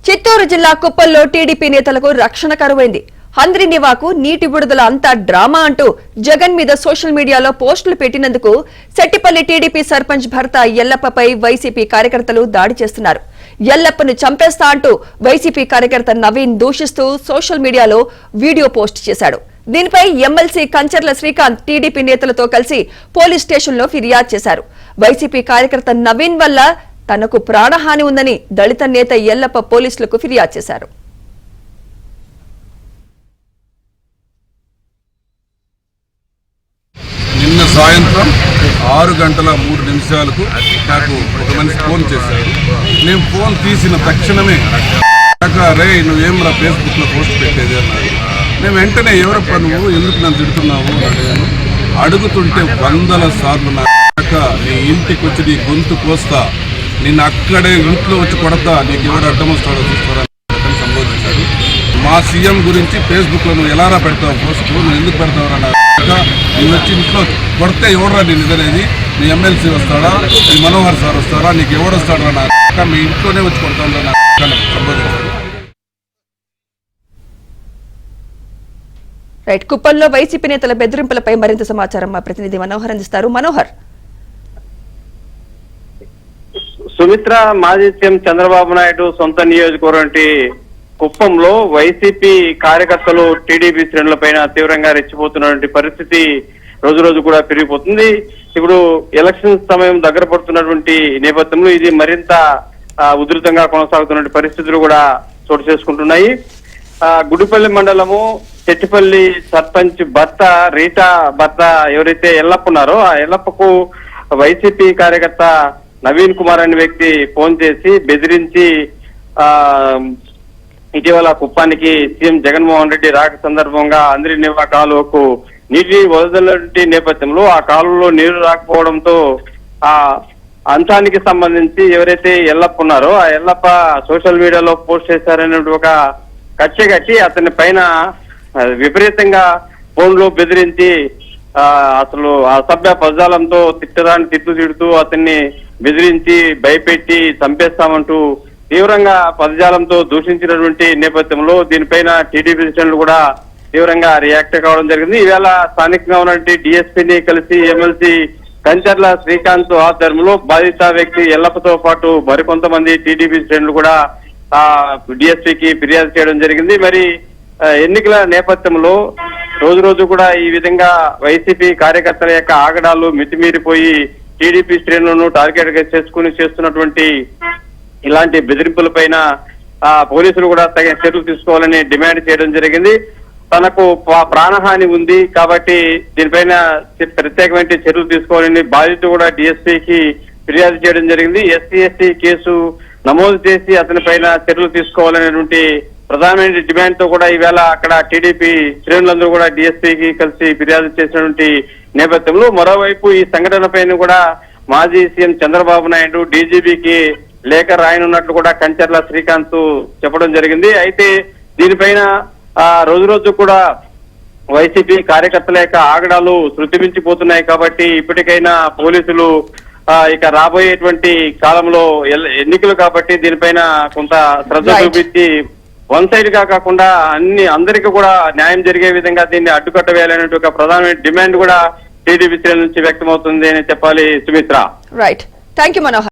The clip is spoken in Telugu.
చిత్తూరు జిల్లా కుప్పల్లో టీడీపీ నేతలకు రక్షణ కరువైంది. హంద్రినివాకు నీటి విడుదల అంతా డ్రామా అంటూ జగన్ మీద సోషల్ మీడియాలో పోస్టులు పెట్టినందుకు సెట్టిపల్లి టీడీపీ సర్పంచ్ భర్త ఎల్లప్పపై వైసీపీ కార్యకర్తలు దాడి చేస్తున్నారు. ఎల్లప్పను చంపేస్తా అంటూ వైసీపీ కార్యకర్త నవీన్ దూషిస్తూ సోషల్ మీడియాలో వీడియో పోస్ట్ చేశాడు. దీనిపై ఎమ్మెల్సీ కంచర్ల శ్రీకాంత్ టీడీపీ నేతలతో కలిసి పోలీస్ స్టేషన్లో ఫిర్యాదు చేశారు. వైసీపీ కార్యకర్త నవీన్ వల్ల తనకు ప్రాణహాని ఉందని దళిత నేత ఎల్లప్ప పోలీసులకు ఫిర్యాదు చేశారు. నిన్న సాయంత్రం 6:03 నాకు ఒక మనిషి ఫోన్ చేశాడు. నేను ఫోన్ తీసిన తక్షణమే రే నువ్వేమరా ఫేస్బుక్లో పోస్ట్ పెట్టేది అన్నాడు. నేను వెంటనే ఎవరప్ప నువ్వు ఎందుకు నన్ను తిడుతున్నావు అడిగాను. అడుగుతుంటే 100 సార్లు నీ ఇంటికి వచ్చి నీ గొంతు కోస్తా, నిన్ను అక్కడే ఇంట్లో వచ్చి కొడతా, నీకు ఎవరు అడ్డం వస్తాడో చూస్తారని సంబోధించాడు. మా సీఎం గురించి ఫేస్బుక్లో నువ్వు ఎలారా పెడతావు పోస్ట్, నువ్వు ఎందుకు పెడతావు అన్న, నేను వచ్చి ఇంట్లో కొడితే ఎవడరా నేను ఇదనేది, నీ ఎమ్మెల్సీ వస్తాడా, నీ మనోహర్ సార్ వస్తారా, నీకు ఎవడు వస్తాడా నా మీ ఇంట్లోనే వచ్చి కొడతాను సంబోధించాడు. రైట్, కుప్పంలో వైసీపీ నేతల బెదిరింపులపై మరింత సమాచారం మా ప్రతినిధి మనోహర్ అందిస్తారు. మనోహర్. సుమిత్ర, మాజీ సీఎం చంద్రబాబు నాయుడు సొంత నియోజకవర్గం కుప్పంలో వైసీపీ కార్యకర్తలు టీడీపీ శ్రేణులపైన తీవ్రంగా రెచ్చిపోతున్నటువంటి పరిస్థితి రోజు రోజు కూడా పెరిగిపోతుంది. ఇప్పుడు ఎలక్షన్ సమయం దగ్గర పడుతున్నటువంటి నేపథ్యంలో ఇది మరింత ఉధృతంగా కొనసాగుతున్న పరిస్థితులు కూడా చోటు చేసుకుంటున్నాయి. గుడిపల్లి మండలము చెట్టిపల్లి సర్పంచ్ భర్త రీటా భర్త ఎవరైతే ఎల్లప్ప ఉన్నారో ఆ ఎల్లప్పకు వైసీపీ కార్యకర్త నవీన్ కుమార్ అనే వ్యక్తి ఫోన్ చేసి బెదిరించి ఇటీవల కుప్పానికి సీఎం జగన్మోహన్ రెడ్డి రాక సందర్భంగా హంద్రినివా కాలువకు నీటి వదలటి నేపథ్యంలో ఆ కాలువలో నీరు రాకపోవడంతో ఆ అంశానికి సంబంధించి ఎవరైతే ఎల్లప్ప ఉన్నారో ఆ ఎల్లప్ప సోషల్ మీడియాలో పోస్ట్ చేశారనే ఒక కచ్చ కట్టి అతని పైన విపరీతంగా ఫోన్లో బెదిరించి అసలు అసభ్య పదజాలంతో తిడుతూ అతన్ని బెదిరించి భయపెట్టి చంపేస్తామంటూ తీవ్రంగా పదజాలంతో దూషించినటువంటి నేపథ్యంలో దీనిపైన టీడీపీ శ్రేణులు కూడా తీవ్రంగా రియాక్ట్ కావడం జరిగింది. ఈవేళ స్థానికంగా ఉన్నటువంటి డిఎస్పీని కలిసి ఎమ్మెల్సీ కంచర్ల శ్రీకాంత్ ఆధ్వర్యంలో బాధిత వ్యక్తి ఎల్లప్పతో పాటు మరికొంతమంది టీడీపీ శ్రేణులు కూడా డిఎస్పీకి ఫిర్యాదు చేయడం జరిగింది. మరి ఎన్నికల నేపథ్యంలో రోజు రోజు కూడా ఈ విధంగా వైసీపీ కార్యకర్తల యొక్క ఆగడాలు మితిమీరిపోయి టీడీపీ శ్రేణులను టార్గెట్ గా చేసుకుని చేస్తున్నటువంటి ఇలాంటి బెదిరింపులపైన పోలీసులు కూడా తగిన చర్యలు తీసుకోవాలని డిమాండ్ చేయడం జరిగింది. తనకు ప్రాణహాని ఉంది కాబట్టి దీనిపైన ప్రత్యేకమైన చర్యలు తీసుకోవాలని బాధితులు కూడా డిఎస్పీకి ఫిర్యాదు చేయడం జరిగింది. ఎస్సీ కేసు నమోదు చేసి అతని పైన చర్యలు తీసుకోవాలనేటువంటి ప్రధానమైన డిమాండ్ తో కూడా ఈవేళ అక్కడ టీడీపీ శ్రేణులందరూ కూడా డిఎస్పీకి కలిసి ఫిర్యాదు చేసినటువంటి నేపథ్యంలో మరోవైపు ఈ సంఘటన పైన కూడా మాజీ సీఎం చంద్రబాబు నాయుడు డీజీపీకి లేఖ రాయనున్నట్లు కూడా కంచర్ల శ్రీకాంత్ చెప్పడం జరిగింది. అయితే దీనిపైన రోజు రోజు కూడా వైసీపీ కార్యకర్తల యొక్క ఆగడాలు శృతిమించిపోతున్నాయి కాబట్టి ఇప్పటికైనా పోలీసులు ఇక రాబోయేటువంటి కాలంలో ఎన్నికలు కాబట్టి దీనిపైన కొంత శ్రద్ధ చూపించి వన్ సైడ్ గా కాకుండా అందరికీ కూడా న్యాయం జరిగే విధంగా దీన్ని అడ్డుకట్ట వేయాలనే ఒక ప్రధానమైన డిమాండ్ కూడా టీడీపీ శ్రేణుల నుంచి వ్యక్తమవుతుంది అని చెప్పాలి. Sumitra. Right, thank you Manohar.